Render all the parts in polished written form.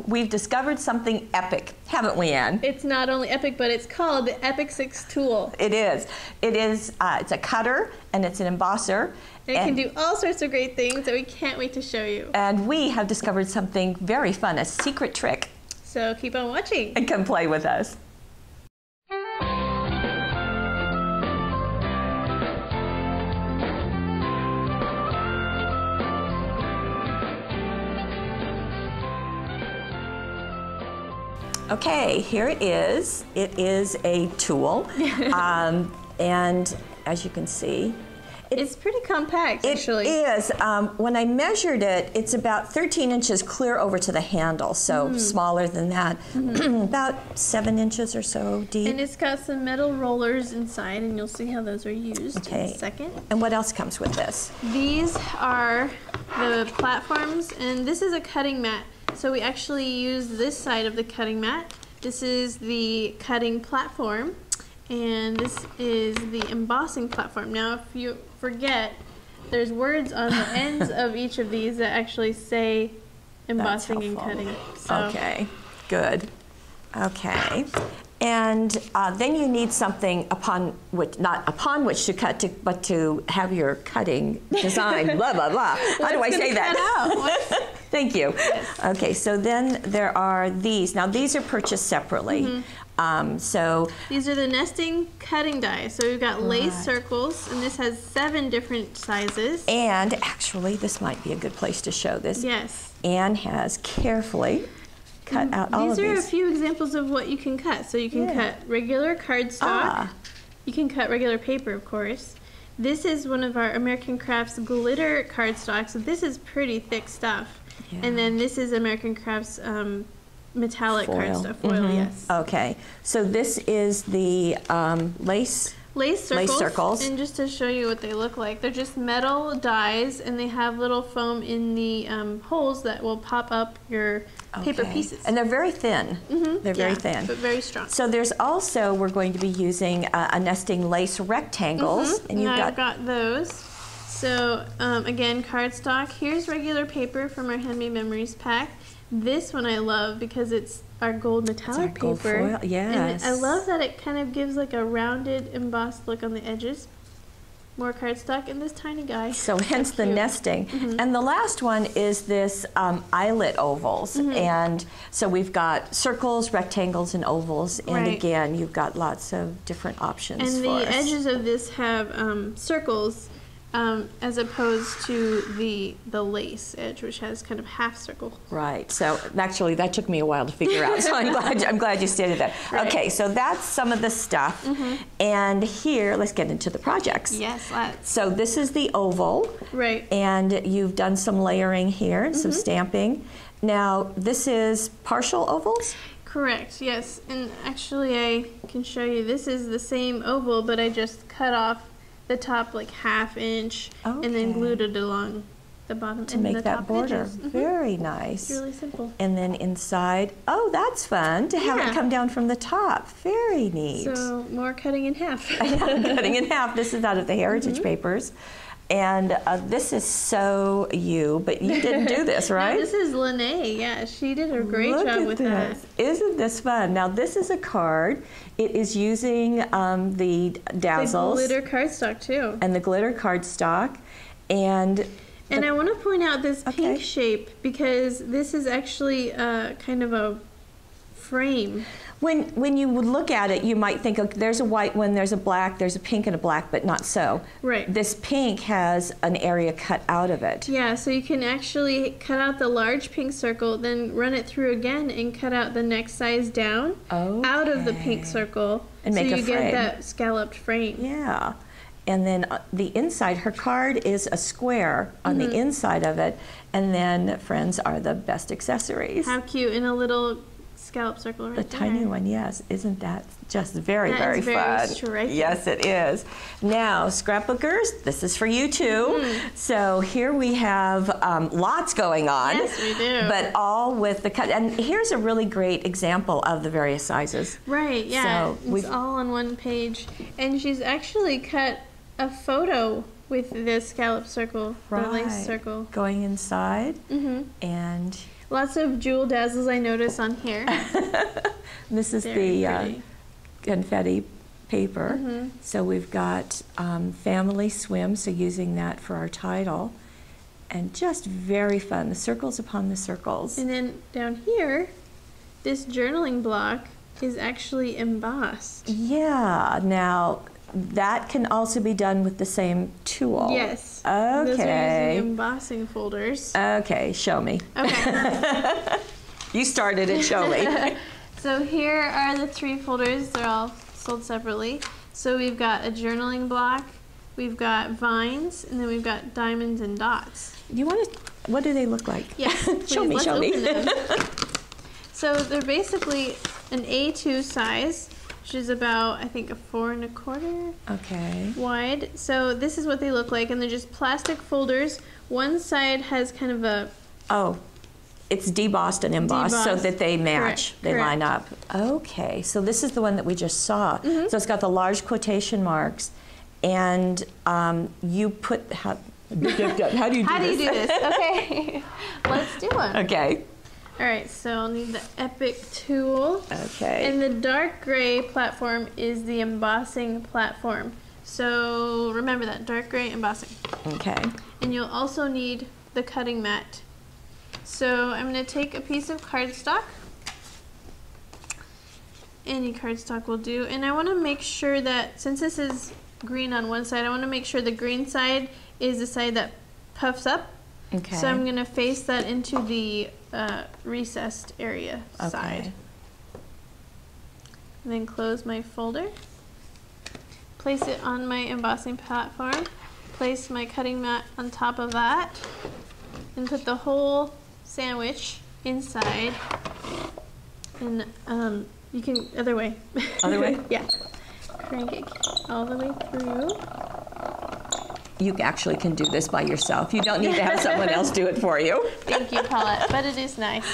we've discovered something epic, haven't we, Ann? It's not only epic, but it's called the Epic 6 tool. It is. It's a cutter and it's an embosser. And it can do all sorts of great things that we can't wait to show you. And we have discovered something very fun, a secret trick. So keep on watching. And come play with us. Okay, here it is. It is a tool, and as you can see, it's pretty compact, actually. It is. When I measured it, it's about 13 inches clear over to the handle, so smaller than that, about 7 inches or so deep. And it's got some metal rollers inside, and you'll see how those are used in a second. And what else comes with this? These are the platforms, and this is a cutting mat. So we actually use this side of the cutting mat. This is the cutting platform, and this is the embossing platform. Now, if you forget, there's words on the ends of each of these that actually say embossing and cutting. So. Okay, good. Okay. And then you need something upon which, not upon which to cut, but to have your cutting design, blah, blah, blah. How do I say that? Thank you. Yes. Okay, so then there are these. Now, these are purchased separately. So these are the nesting cutting dies. So we've got lace circles, and this has 7 different sizes. And actually, this might be a good place to show this. Yes. Anne has carefully cut out all of these. These are a few examples of what you can cut. So you can cut regular cardstock. You can cut regular paper, of course. This is one of our American Crafts glitter cardstock. So this is pretty thick stuff. Yeah. And then this is American Crafts metallic cardstock. Foil, yes. Okay. So this is the lace circles. And just to show you what they look like, they're just metal dies, and they have little foam in the holes that will pop up your paper pieces. And they're very thin. They're very thin. But very strong. So there's also, we're going to be using a nesting lace rectangles. And I've got those. So again, cardstock. Here's regular paper from our Handmade Memories pack. This one I love because it's our gold metallic paper. Gold foil, yes. And I love that it kind of gives like a rounded, embossed look on the edges. More cardstock in this tiny guy. So hence the nesting. And the last one is this eyelet ovals. And so we've got circles, rectangles, and ovals. And again, you've got lots of different options for us. And the edges of this have circles. As opposed to the lace edge, which has kind of half circle. Right. So actually, that took me a while to figure out. So I'm glad you stated that. Right. Okay. So that's some of the stuff. And here, let's get into the projects. Yes, let's. So this is the oval. Right. And you've done some layering here and some stamping. Now this is partial ovals. Correct. Yes. And actually, I can show you. This is the same oval, but I just cut off the top like ½ inch and then glued it along the bottom to make that border. Very nice. It's really simple. And then inside, oh, that's fun to have it come down from the top. Very neat. So more cutting in half. Cutting in half. This is out of the Heritage Papers. And this is so you, but you didn't do this, right? No, this is Lene. Yeah, she did a great job with that. Isn't this fun? Now, this is a card. It is using the dazzles. The glitter cardstock, too. And the glitter cardstock. And I want to point out this pink shape because this is actually kind of a frame. When you would look at it, you might think, okay, there's a white one, there's a black, there's a pink and a black, but not so. Right. This pink has an area cut out of it. Yeah, so you can actually cut out the large pink circle, then run it through again and cut out the next size down out of the pink circle. And make a frame. So you get that scalloped frame. Yeah. And then the inside, her card is a square on the inside of it. And then friends are the best accessories. How cute. And a little scallop circle right there. The tiny one, yes. Isn't that just very, very fun? Very striking. Yes, it is. Now, scrapbookers, this is for you too. So here we have lots going on. Yes, we do. But all with the cut. And here's a really great example of the various sizes. Right, yeah. So it's all on one page. And she's actually cut a photo with the scallop circle, the lace circle. Going inside. And Lots of jewel dazzles I notice on here. This is the confetti paper. So we've got family swim, so using that for our title. And just very fun, the circles upon the circles. And then down here, this journaling block is actually embossed. Yeah, now that can also be done with the same tool. Yes. Okay. Those are using embossing folders. Okay, show me. Okay. You started it, show me. So here are the 3 folders. They're all sold separately. So we've got a journaling block, we've got vines, and then we've got diamonds and dots. You want to, what do they look like? Yes, please, show me, let's show me. open them. So they're basically an A2 size, which is about, I think, a 4 1/4 Okay. wide. So this is what they look like, and they're just plastic folders. One side has kind of a... Oh, it's debossed and embossed so that they match, Correct. they line up. Okay, so this is the one that we just saw. So it's got the large quotation marks, and you put, how do you do this? How do you do this? Okay, let's do one. Okay. All right, so I'll need the Epic tool. Okay. And the dark gray platform is the embossing platform. So remember that, dark gray embossing. Okay. And you'll also need the cutting mat. So I'm going to take a piece of cardstock. Any cardstock will do. And I want to make sure that, since this is green on one side, I want to make sure the green side is the side that puffs up. Okay. So I'm going to face that into the recessed area side. And then close my folder. Place it on my embossing platform. Place my cutting mat on top of that. And put the whole sandwich inside. And you can, other way. Other way? Yeah. Crank it all the way through. You actually can do this by yourself. You don't need to have someone else do it for you. Thank you, Paulette, but it is nice.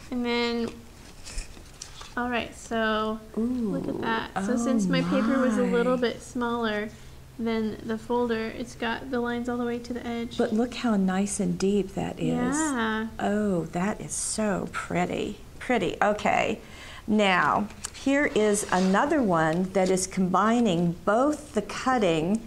And then, all right, so look at that. So since my paper was a little bit smaller than the folder, it's got the lines all the way to the edge. But look how nice and deep that is. Yeah. Oh, that is so pretty. Pretty, okay. Now, here is another one that is combining both the cutting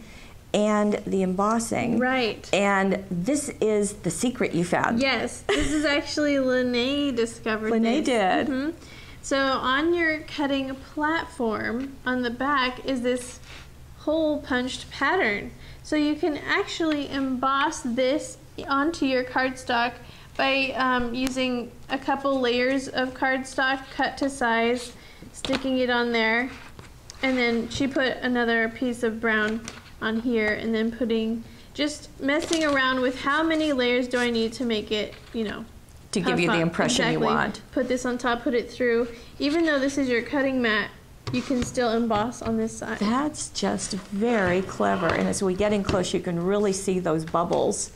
and the embossing. Right. And this is the secret you found. Yes, this is actually Lene discovered Lene this. did. So on your cutting platform, on the back is this hole punched pattern. So you can actually emboss this onto your cardstock by using a couple layers of cardstock cut to size, sticking it on there, and then she put another piece of brown on here, and then just messing around with how many layers do I need to make it, you know, to give you the impression you want. Put this on top, put it through. Even though this is your cutting mat, you can still emboss on this side. That's just very clever. And as we get in close, you can really see those bubbles.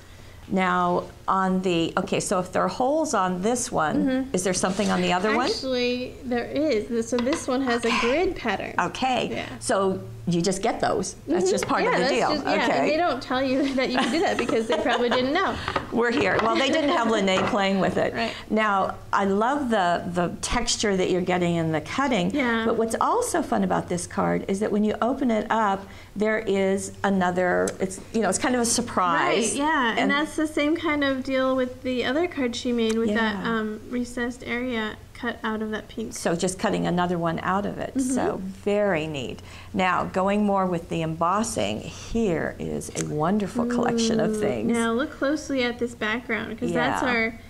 Now, on the, okay, so if there are holes on this one, is there something on the other one? Actually, there is. So this one has a grid pattern. Okay, Yeah. So you just get those. That's just part of the deal. Yeah, and they Okay, don't tell you that you can do that because they probably didn't know. we're here. Well, they didn't have Lene playing with it. Right. Now, I love the texture that you're getting in the cutting. Yeah. But what's also fun about this card is that when you open it up, there is another, it's, you know, it's kind of a surprise. Right, yeah, and that's the same kind of deal with the other card she made with Yeah. that recessed area cut out of that pink. So just cutting another one out of it. So very neat. Now, going more with the embossing, here is a wonderful collection of things. Now look closely at this background because that's Yeah. our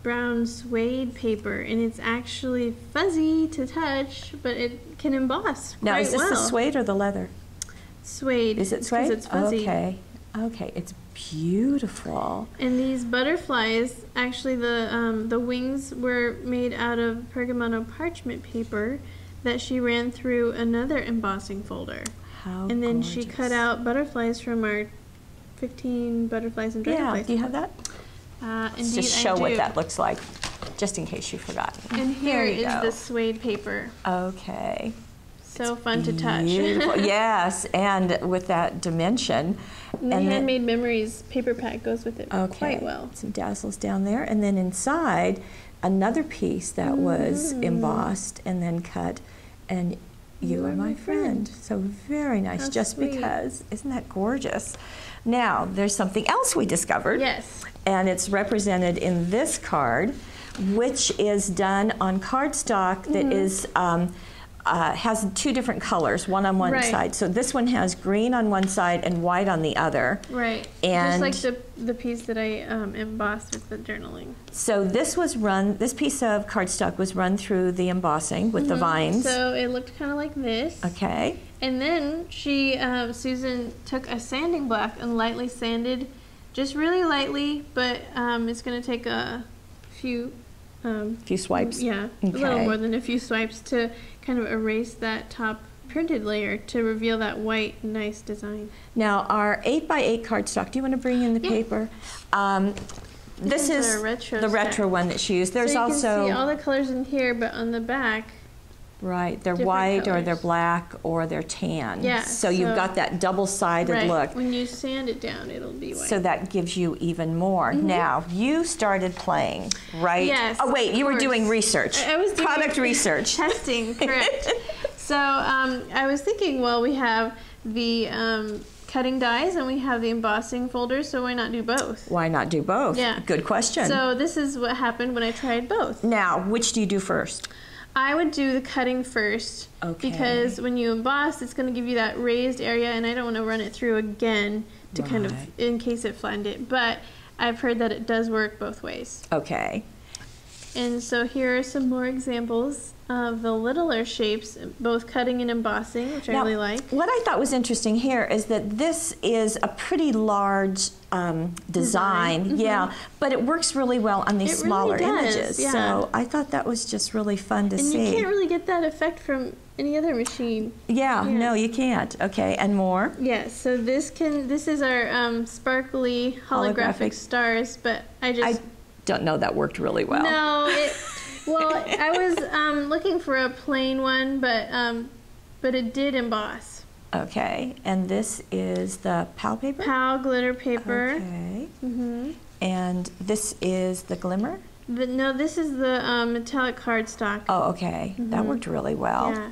brown suede paper, and it's actually fuzzy to touch, but it can emboss Now, quite is this the well. suede or the leather? Suede. Is it suede? Because it's fuzzy. Okay. Okay, it's beautiful. And these butterflies, actually the wings were made out of pergamino parchment paper that she ran through another embossing folder. How And then she gorgeous. cut out butterflies from our 15 butterflies and Yeah, dragonflies. do you have that? Indeed, Just show I do. what that looks like, just in case you forgot. And here There you is go. the suede paper. Okay. So fun to touch. Yes, and with that dimension. And the Handmade Memories paper pack goes with it quite well. Some dazzles down there. And then inside, another piece that was embossed and then cut. And you are my friend. So very nice. How just sweet. because. Isn't that gorgeous? Now, there's something else we discovered. Yes. And it's represented in this card, which is done on cardstock that is has two different colors, one on one side. So this one has green on one side and white on the other. Right. And just like the piece that I embossed with the journaling. so this piece of cardstock was run through the embossing with the vines. So it looked kind of like this. Okay. And then Susan took a sanding block and lightly sanded, just really lightly, but it's going to take a few swipes. Yeah, a little more than a few swipes to kind of erase that top printed layer to reveal that white, nice design. Now, our 8x8 cardstock, do you want to bring in the paper? This is the retro one that she used. There's so you also can see all the colors in here, but on the back, they're white colors. or they're black or they're tan. Yeah, so you've got that double-sided look. When you sand it down, it'll be white. So that gives you even more. Now, you started playing, right? Yes. Oh, wait, you were doing research. I was doing product research. Testing, correct. So I was thinking, well, we have the cutting dies and we have the embossing folders, so why not do both? Why not do both? Yeah. Good question. So this is what happened when I tried both. Now, which do you do first? I would do the cutting first, because when you emboss, it's going to give you that raised area, and I don't want to run it through again to kind of, in case it flattened it. But I've heard that it does work both ways. Okay. And so here are some more examples of the littler shapes, both cutting and embossing, which I really like. What I thought was interesting here is that this is a pretty large design, but it works really well on these smaller images. Yeah. So I thought that was just really fun to see. And you can't really get that effect from any other machine. Yeah, no, you can't. Okay, and more? Yes, so this is our sparkly holographic stars, but I don't know that worked really well. No, well, I was looking for a plain one, but it did emboss. Okay, and this is the POW paper? POW glitter paper. Okay. And this is the glimmer? No, this is the metallic cardstock. Oh, okay. That worked really well. Yeah.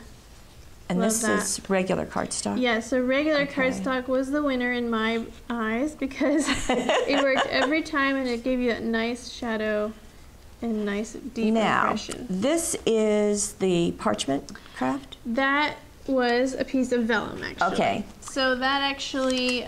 And this is regular cardstock? Yeah, so regular cardstock was the winner in my eyes because it worked every time and it gave you that nice shadow and nice deep impression. This is the parchment craft? That was a piece of vellum, actually. Okay. So that actually,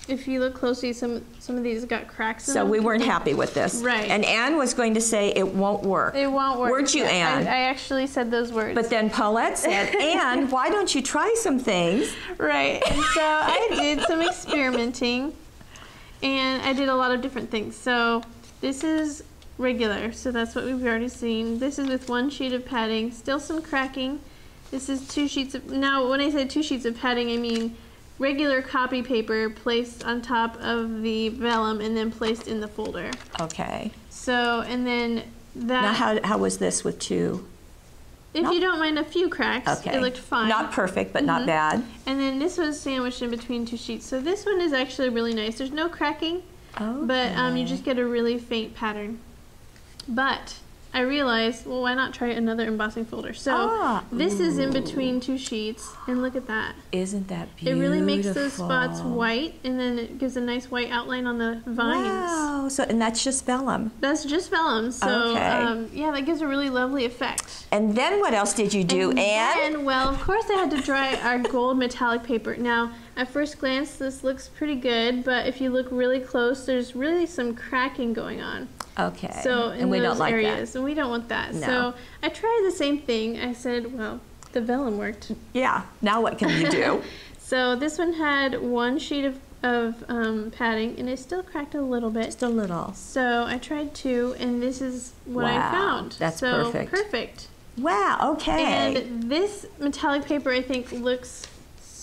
if you look closely, some of these got cracks in them. So we weren't happy with this. Right. And Anne was going to say it won't work. It won't work. Weren't you, Anne? I actually said those words. But then Paulette said, Anne, why don't you try some things? Right. And so I did some experimenting, and I did a lot of different things. So this is regular, so that's what we've already seen. This is with one sheet of padding, still some cracking. This is 2 sheets of, now when I say 2 sheets of padding, I mean regular copy paper placed on top of the vellum and then placed in the folder. Okay. So, and then that... Now how was this with 2? If you don't mind a few cracks, it looked fine. Not perfect, but not bad. And then this was sandwiched in between 2 sheets. So this one is actually really nice. There's no cracking, but you just get a really faint pattern. But I realized, well, why not try another embossing folder? So this is in between 2 sheets, and look at that. Isn't that beautiful? It really makes those spots white, and then it gives a nice white outline on the vines. Wow, so, and that's just vellum? That's just vellum, so yeah, that gives a really lovely effect. And then what else did you do, Anne? And, well, of course I had to dry our gold metallic paper. Now, at first glance, this looks pretty good, but if you look really close, there's really some cracking going on. Okay. So in we those don't like areas, that. And we don't want that. No. So I tried the same thing. I said, well, the vellum worked. Yeah. Now what can you do? So this one had 1 sheet of padding, and it still cracked a little bit. Just a little. So I tried 2, and this is what I found. That's perfect. Perfect. Wow. Okay. And this metallic paper, I think, looks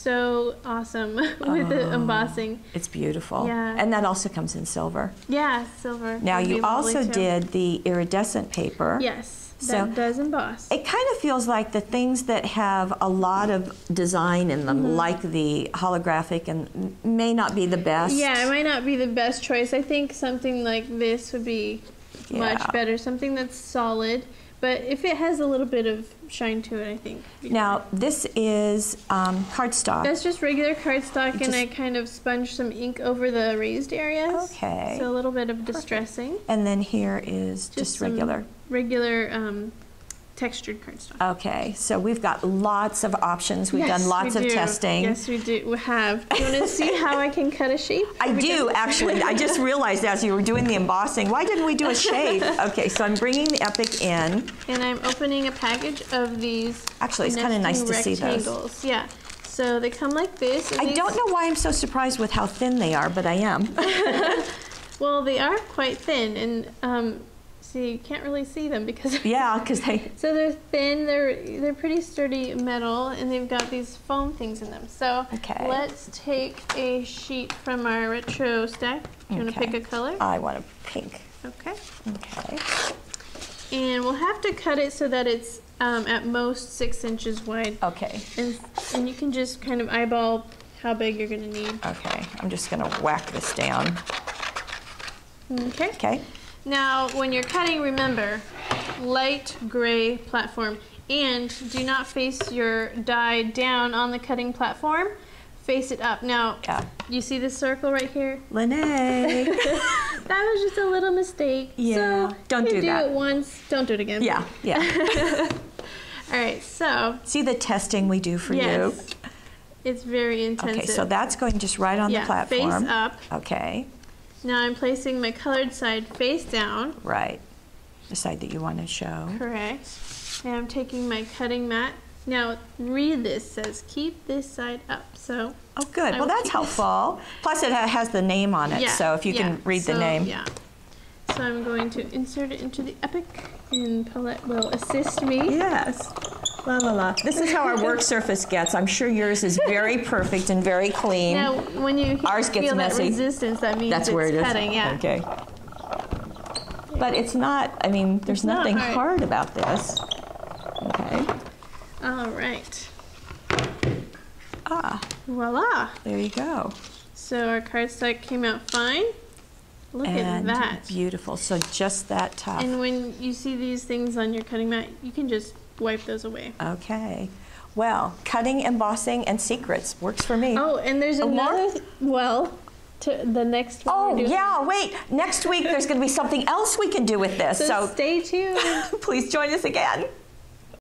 so awesome with the embossing. It's beautiful. Yeah. And that also comes in silver. Yeah, silver. Now would be you lovely, also too. did the iridescent paper. Yes, So that does emboss. It kind of feels like the things that have a lot of design in them, like the holographic, and may not be the best. Yeah, it might not be the best choice. I think something like this would be much better. Something that's solid, but if it has a little bit of shine to it, I think. Now this is cardstock. That's just regular cardstock, and I kind of sponged some ink over the raised areas. Okay. So a little bit of distressing. And then here is just regular. Regular textured cardstock. Okay, so we've got lots of options. We've done lots of testing. Yes, we do. We have. Do you want to see how I can cut a shape? I do, actually. I just realized as you were doing the embossing, why didn't we do a shape? Okay, so I'm bringing the Epic in. And I'm opening a package of these. Actually, it's kind of nice to see those. Yeah. So they come like this. I don't know why I'm so surprised with how thin they are, but I am. Well, they are quite thin, and see, you can't really see them because because they. So they're thin. They're pretty sturdy metal, and they've got these foam things in them. So let's take a sheet from our retro stack. Do you want to pick a color? I want a pink. Okay. Okay. And we'll have to cut it so that it's at most 6 inches wide. Okay. And you can just kind of eyeball how big you're going to need. Okay. I'm just going to whack this down. Okay. Okay. Now, when you're cutting, remember, light gray platform. And do not face your die down on the cutting platform. Face it up. Now, you see this circle right here? Lene. That was just a little mistake. Yeah. So Don't do that. Do it once. Don't do it again. Yeah. All right, so. See the testing we do for you? It's very intensive. Okay, so that's going just right on the platform. Face up. Okay. Now I'm placing my colored side face down. Right. The side that you want to show. Correct. And I'm taking my cutting mat. Now read this. It says keep this side up. So. Oh, good. Well, that's helpful. Plus, it has the name on it. So if you can read the name. Yeah. So I'm going to insert it into the Epic, and Paulette will assist me. Yes. La la la. This is how our work surface gets. I'm sure yours is very perfect and very clean. Now, when you feel that resistance, that means it's where it is. Cutting. Yeah. Okay. But it's not. I mean, there's nothing hard about this. Okay. All right. Voila. There you go. So our cardstock came out fine. Look at that. Beautiful. So just that tough. And when you see these things on your cutting mat, you can just wipe those away. Okay. Well, cutting, embossing, and secrets works for me. Oh, and there's another. The next one. Oh, yeah, wait. Next week there's going to be something else we can do with this. So stay tuned. Please join us again.